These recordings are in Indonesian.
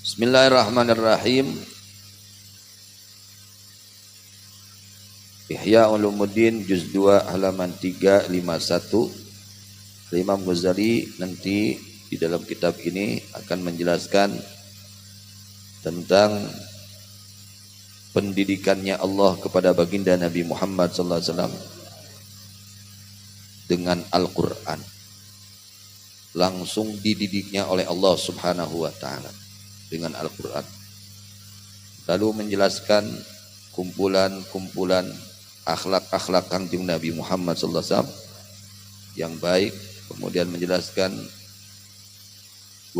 Bismillahirrahmanirrahim. Ihya Ulumuddin juz 2 halaman 351. Imam Ghazali nanti di dalam kitab ini akan menjelaskan tentang pendidikannya Allah kepada baginda Nabi Muhammad sallallahu alaihi wasallam dengan Al-Qur'an. Langsung dididiknya oleh Allah Subhanahu wa taala dengan Al-Quran. Lalu menjelaskan kumpulan-kumpulan akhlak-akhlak Kanjeng Nabi Muhammad SAW yang baik. Kemudian menjelaskan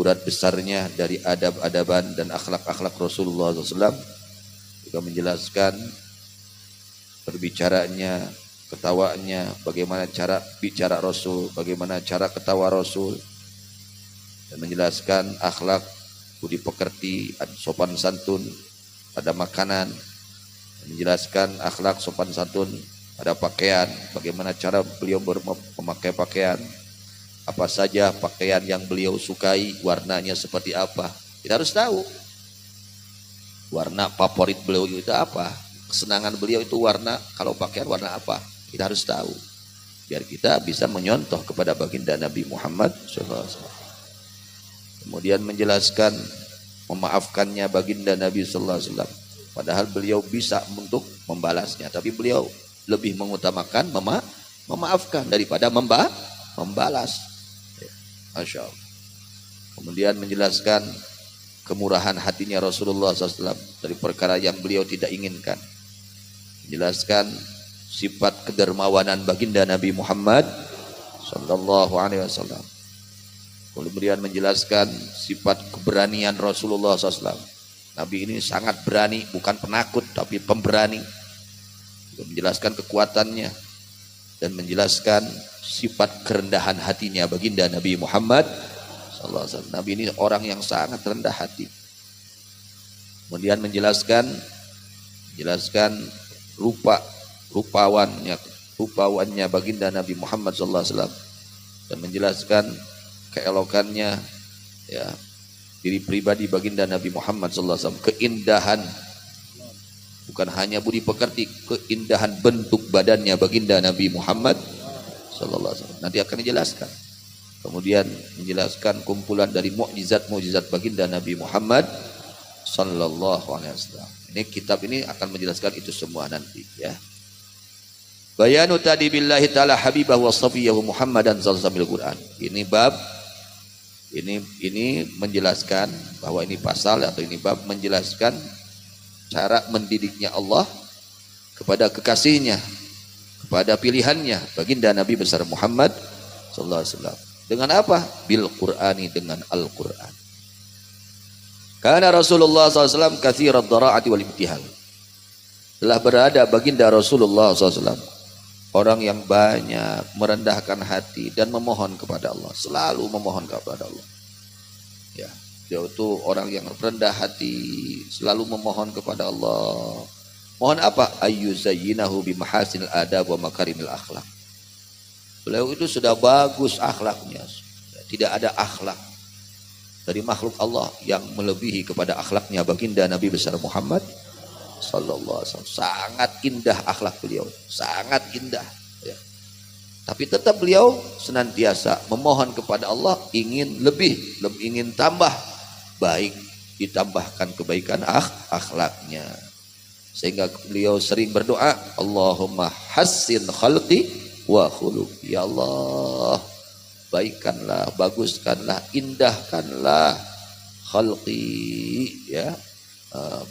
urat besarnya dari adab-adaban dan akhlak-akhlak Rasulullah SAW. Juga menjelaskan perbicaranya, ketawanya, bagaimana cara bicara Rasul, bagaimana cara ketawa Rasul. Dan menjelaskan akhlak budi pekerti, sopan santun pada makanan, menjelaskan akhlak sopan santun pada pakaian, bagaimana cara beliau memakai pakaian, apa saja pakaian yang beliau sukai, warnanya seperti apa. Kita harus tahu warna favorit beliau itu apa, kesenangan beliau itu warna, kalau pakaian warna apa, kita harus tahu biar kita bisa menyontoh kepada baginda Nabi Muhammad SAW. Kemudian menjelaskan memaafkannya baginda Nabi sallallahu alaihi wasallam. Padahal beliau bisa untuk membalasnya, tapi beliau lebih mengutamakan memaafkan daripada membalas. Masya Allah. Kemudian menjelaskan kemurahan hatinya Rasulullah SAW dari perkara yang beliau tidak inginkan. Menjelaskan sifat kedermawanan baginda Nabi Muhammad sallallahu alaihi wasallam. Kemudian menjelaskan sifat keberanian Rasulullah SAW. Nabi ini sangat berani, bukan penakut tapi pemberani. Menjelaskan kekuatannya dan menjelaskan sifat kerendahan hatinya baginda Nabi Muhammad SAW. Nabi ini orang yang sangat rendah hati. Kemudian menjelaskan rupawannya baginda Nabi Muhammad SAW dan menjelaskan keelokannya, ya, diri pribadi baginda Nabi Muhammad SAW, keindahan bukan hanya budi pekerti, keindahan bentuk badannya baginda Nabi Muhammad SAW nanti akan dijelaskan. Kemudian menjelaskan kumpulan dari mukjizat-mukjizat baginda Nabi Muhammad sallallahu alaihi wasallam. Ini kitab ini akan menjelaskan itu semua nanti, ya. Bayanu tadi billahi ta'ala habibahu wa safiyahu Muhammadan sallallahu alaihi Quran. Ini bab ini menjelaskan bahwa ini pasal atau ini bab menjelaskan cara mendidiknya Allah kepada kekasihnya, kepada pilihannya baginda Nabi besar Muhammad sallallahu alaihi wasallam. Dengan apa? Bil Qur'ani, dengan Al-Qur'an. Karena Rasulullah sallallahu alaihi wasallam katsiran dhara'ati wal ibtihal. Telah berada baginda Rasulullah sallallahu alaihi wasallam orang yang banyak merendahkan hati dan memohon kepada Allah, selalu memohon kepada Allah. Ya, dia itu orang yang rendah hati, selalu memohon kepada Allah. Mohon apa? Ayyuzayyinahu bimahasinil adab wa makarimil akhlak. Beliau itu sudah bagus akhlaknya, tidak ada akhlak dari makhluk Allah yang melebihi kepada akhlaknya baginda Nabi besar Muhammad sallallahu alaihi wasallam. Sangat indah akhlak beliau, sangat indah, ya. Tapi tetap beliau senantiasa memohon kepada Allah, ingin lebih ingin tambah baik, ditambahkan kebaikan akhlaknya. Sehingga beliau sering berdoa, Allahumma hassin khalqi wa khuluqi. Ya Allah, baikkanlah, baguskanlah, indahkanlah khalqi, ya,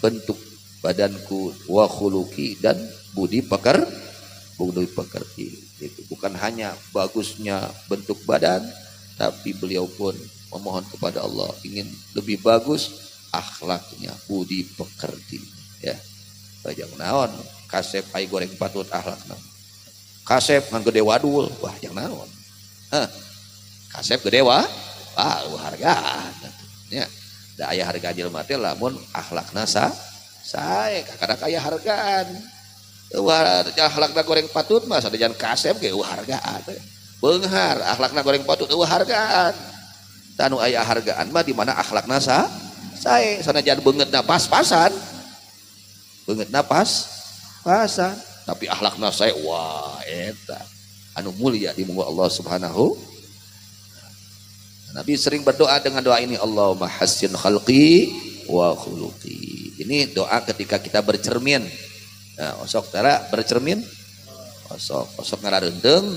bentuk badanku, wa khuluqi, dan budi pekerti. Itu bukan hanya bagusnya bentuk badan, tapi beliau pun memohon kepada Allah ingin lebih bagus akhlaknya, budi pekerti, ya. Bajang naon kasep ai goreng patut akhlakna. Kasep ngan gede wadul, wah yang naon. Kasep gede wah hargaan. Ya, da aya harga jelema teh lamun akhlakna sae kakada kaya hargaan. Wah, akhlakna goreng patut mah sadejan kasep ge hargaan. Beunghar akhlakna goreng patut hargaan. Tanu aya hargaan mah di mana akhlakna saya sanajan beungeutna pas-pasan. Beungeutna pas-pasan, tapi akhlakna saya wah eta anu mulia di muka Allah Subhanahu. Nabi sering berdoa dengan doa ini, Allahumma hassin khalqi wa khuluqi. Ini doa ketika kita bercermin. Nah, osok tara bercermin, osok ngarareundeng,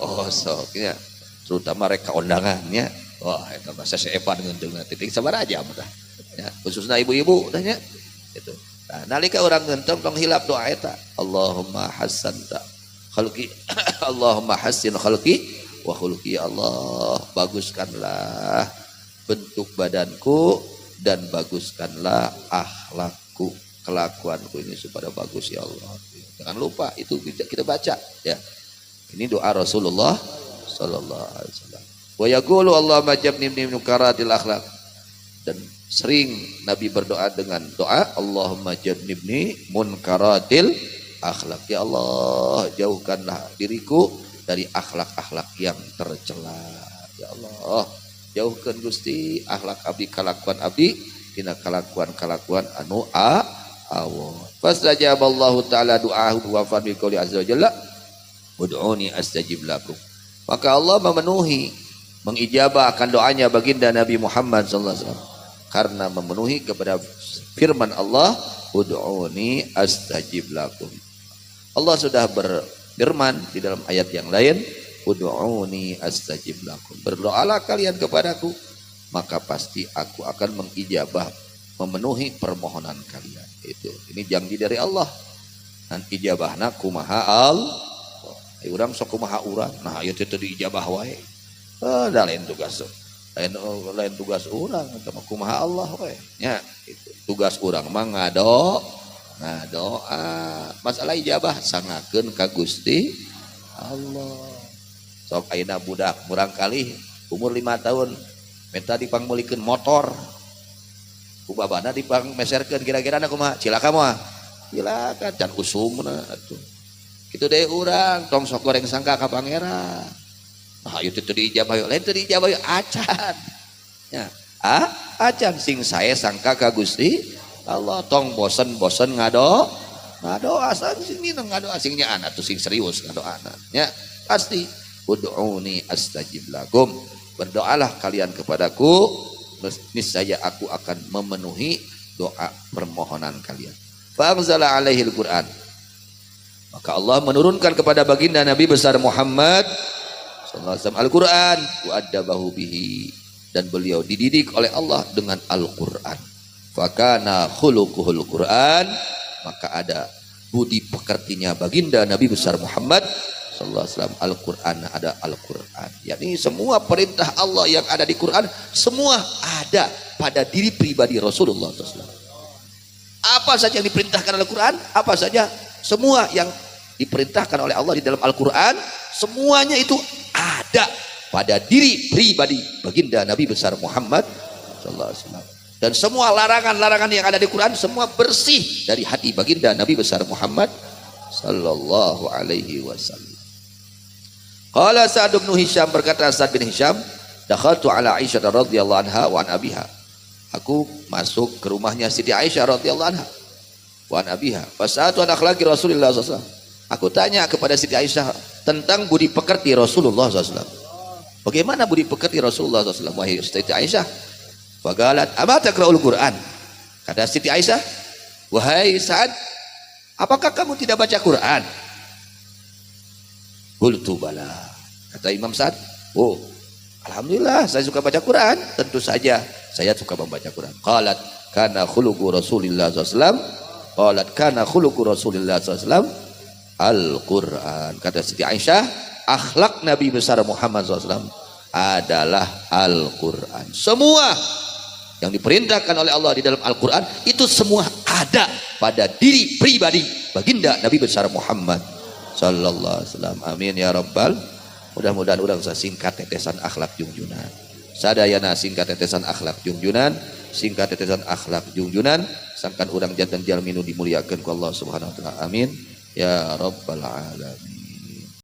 osok ya. Terutama reka undangannya. Wah, eta bahasa seepan ngeundeungna titik sabar aja mah. Ya, khususnya ibu-ibu tanya itu. Nah, nalika orang ngentong tong hilap doa eta, Allahumma hassan khalqi Allahumma hassin khalqi wa khuluqi. Allah, baguskanlah bentuk badanku dan baguskanlah akhlakku, kelakuanku ini supaya bagus ya Allah. Jangan lupa itu kita baca ya. Ini doa Rasulullah sallallahu alaihi wasallam. Wa yaqulu Allahumma jabni min karatil akhlaq. Dan sering Nabi berdoa dengan doa Allahumma jannibni munkaratil akhlak. Ya Allah, jauhkanlah diriku dari akhlak-akhlak yang tercela. Ya Allah, jauhkan Gusti akhlak abdi kalakuan abdi tina kalakuan-kalakuan anu awon. Fastajaballahu taala du'ahu wa fa bi qouli azza wa jalla ud'uni astajib lakum. Maka Allah memenuhi mengijabah akan doanya baginda Nabi Muhammad sallallahu alaihi wasallam karena memenuhi kepada firman Allah ud'uni astajib lakum. Allah sudah berfirman di dalam ayat yang lain ud'uni astajib lakum. Berdoalah kalian kepadaku maka pasti aku akan mengijabah memenuhi permohonan kalian. Itu ini janji dari Allah. Dan ijabahna kumaha Allah. Urang sok kumaha urang. Nah ieu teh diijabah wae. Da lain tugas. Lain tugas urang eta mah kumaha Allah we nya itu tugas urang mah ngadoa masalah ijabah sangakeun ka Gusti Allah. Sok ayeuna budak murang kali umur 5 tahun minta dipangmulikeun motor ku babana dipangmeserkeun kira-kira kumaha cilaka mah cilaka can usumna atuh kitu deui urang tong sok goreng sangka ka pangeran. Nah, itu diijabah yuk, lain diijabah yuk acan. Ya, acan sing saya sangka ka Gusti Allah tong bosen ngado asal sing minang ngado asingnya anak tuh sing serius ngado anak. Ya, pasti ud'uni astajib lakum. Berdoalah kalian kepadaku, niscaya aku akan memenuhi doa permohonan kalian. Fa anzala alaihi al-Qur'an. Maka Allah menurunkan kepada baginda Nabi besar Muhammad Al-Quran wa addabahu bihi, dan beliau dididik oleh Allah dengan Al-Quran. Fakana khuluquhul Quran, maka ada budi pekertinya baginda Nabi besar Muhammad sallallahu alaihi wasallam. Al-Quran, ada Al-Quran, yakni semua perintah Allah yang ada di Quran semua ada pada diri pribadi Rasulullah SAW. Apa saja yang diperintahkan oleh Al-Quran, apa saja semua yang diperintahkan oleh Allah di dalam Al-Quran semuanya itu ada pada diri pribadi baginda Nabi besar Muhammad sallallahu alaihi wasallam. Dan semua larangan-larangan yang ada di Quran semua bersih dari hati baginda Nabi besar Muhammad sallallahu alaihi wasallam. Qala Sa'd bin Hisham, berkata Sa'd bin Hisham, dakhaltu ala Aisyah radhiyallahu anha wa an abiha. Aku masuk ke rumahnya Siti Aisyah radhiyallahu anha wa an abiha. Fasa'atu an akhlaqi Rasulullah sallallahu alaihi wasallam. Aku tanya kepada Siti Aisyah tentang budi pekerti Rasulullah SAW. Bagaimana budi pekerti Rasulullah SAW? Wahai Siti Aisyah, faqalat ama taqra'ul Quran. Kata Siti Aisyah, wahai Sa'ad, apakah kamu tidak baca Quran? Qultu bala. Kata Imam Sa'ad, oh, alhamdulillah saya suka baca Quran. Tentu saja saya suka membaca Quran. Qalat kana khuluqu Rasulillah SAW. Qalat kana khuluqu Rasulillah SAW Al-Quran. Kata Siti Aisyah, akhlak Nabi besar Muhammad SAW adalah Al-Quran. Semua yang diperintahkan oleh Allah di dalam Al-Quran itu semua ada pada diri pribadi baginda Nabi besar Muhammad sallallahu alaihi wasallam. Amin ya rabbal. Mudah-mudahan urang singkat tetesan akhlak junjunan. Sadayana singkat tetesan akhlak junjunan, singkat tetesan akhlak junjunan, sangkan urang janten jalminu dimuliakeun ku Allah Subhanahu wa taala. Amin ya rabbal alamin.